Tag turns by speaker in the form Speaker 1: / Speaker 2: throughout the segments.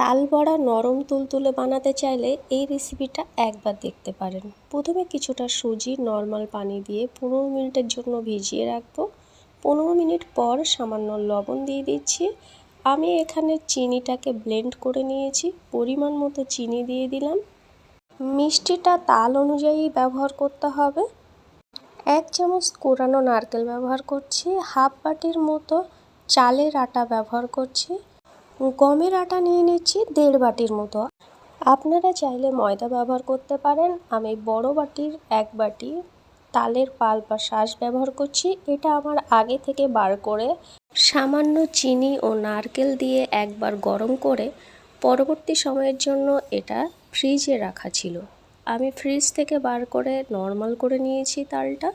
Speaker 1: তাল বড়া নরম তুলতুলে বানাতে চাইলে এই রেসিপিটা একবার দেখতে পারেন। প্রথমে কিছুটা সুজি নর্মাল পানি দিয়ে 15 মিনিটের জন্য ভিজিয়ে রাখবো। 15 মিনিট পর সামান্য লবণ দিয়ে দিচ্ছি। আমি এখানে চিনিটাকে ব্লেন্ড করে নিয়েছি, পরিমাণ মতো চিনি দিয়ে দিলাম। মিষ্টিটা তাল অনুযায়ী ব্যবহার করতে হবে। 1 চামচ কোরানো নারকেল ব্যবহার করছি, হাফ বাটির মতো চালের আটা ব্যবহার করছি, গমের আটা নিয়ে নিচ্ছি 1.5 বাটির মতো। আপনারা চাইলে ময়দা ব্যবহার করতে পারেন। আমি বড় বাটির 1 বাটি তালের পাল্প বা শাঁস ব্যবহার করছি। এটা আমার আগে থেকে বার করে সামান্য চিনি ও নারকেল দিয়ে একবার গরম করে পরবর্তী সময়ের জন্য এটা ফ্রিজে রাখা ছিল। আমি ফ্রিজ থেকে বার করে নর্মাল করে নিয়েছি তালটা।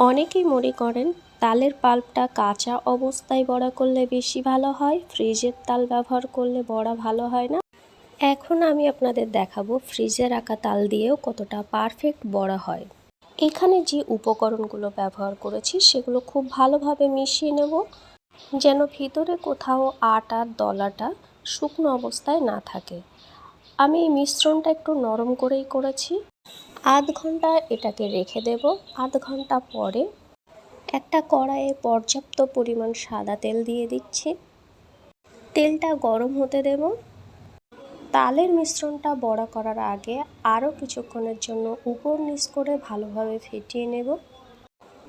Speaker 1: অনেকেই মনে করেন তালের পাল্পটা কাঁচা অবস্থায় বড়া করলে বেশি ভালো হয়, ফ্রিজের তাল ব্যবহার করলে বড়া ভালো হয় না। এখন আমি আপনাদের দেখাবো ফ্রিজে রাখা তাল দিয়েও কতটা পারফেক্ট বড়া হয়। এখানে যে উপকরণগুলো ব্যবহার করেছি সেগুলো খুব ভালোভাবে মিশিয়ে নেব, যেন ভিতরে কোথাও আটার দলাটা শুকনো অবস্থায় না থাকে। আমি এই মিশ্রণটা একটু নরম করেই করেছি। আধ ঘন্টা এটাকে রেখে দেব। আধ ঘন্টা পরে একটা কড়াইয়ে পর্যাপ্ত পরিমাণ সাদা তেল দিয়ে দিচ্ছি। তেলটা গরম হতে দেব। তালের মিশ্রণটা বড়া করার আগে আরও কিছুক্ষণের জন্য উপর নিচ করে ভালোভাবে ফেটিয়ে নেব,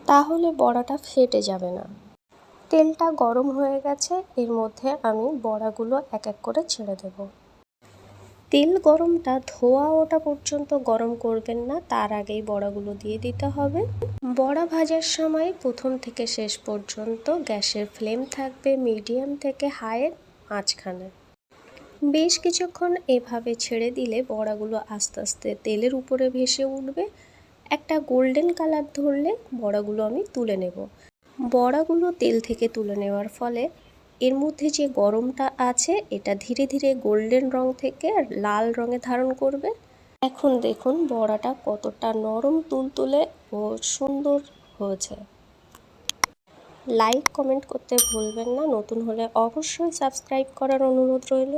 Speaker 1: তাহলে বড়াটা ফেটে যাবে না। তেলটা গরম হয়ে গেছে, এর মধ্যে আমি বড়াগুলো এক এক করে ছেড়ে দেব। তেল গরমটা ধোয়া ওঠা পর্যন্ত গরম করবেন না, তার আগেই বড়াগুলো দিয়ে দিতে হবে। বড়া ভাজার সময় প্রথম থেকে শেষ পর্যন্ত গ্যাসের ফ্লেম থাকবে মিডিয়াম থেকে হাইয়ের মাঝখানে। বেশ কিছুক্ষণ এভাবে ছেড়ে দিলে বড়াগুলো আস্তে আস্তে তেলের উপরে ভেসে উঠবে। একটা গোল্ডেন কালার ধরলে বড়াগুলো আমি তুলে নেব। বড়াগুলো তেল থেকে তুলে নেওয়ার ফলে এর মধ্যে যে গরমটা আছে এটা ধীরে ধীরে গোল্ডেন রং থেকে লাল রঙে ধারণ করবে। এখন দেখুন বড়াটা কতটা নরম তুলতুলে ও সুন্দর হয়েছে। লাইক কমেন্ট করতে ভুলবেন না। নতুন হলে অবশ্যই সাবস্ক্রাইব করার অনুরোধ রইল।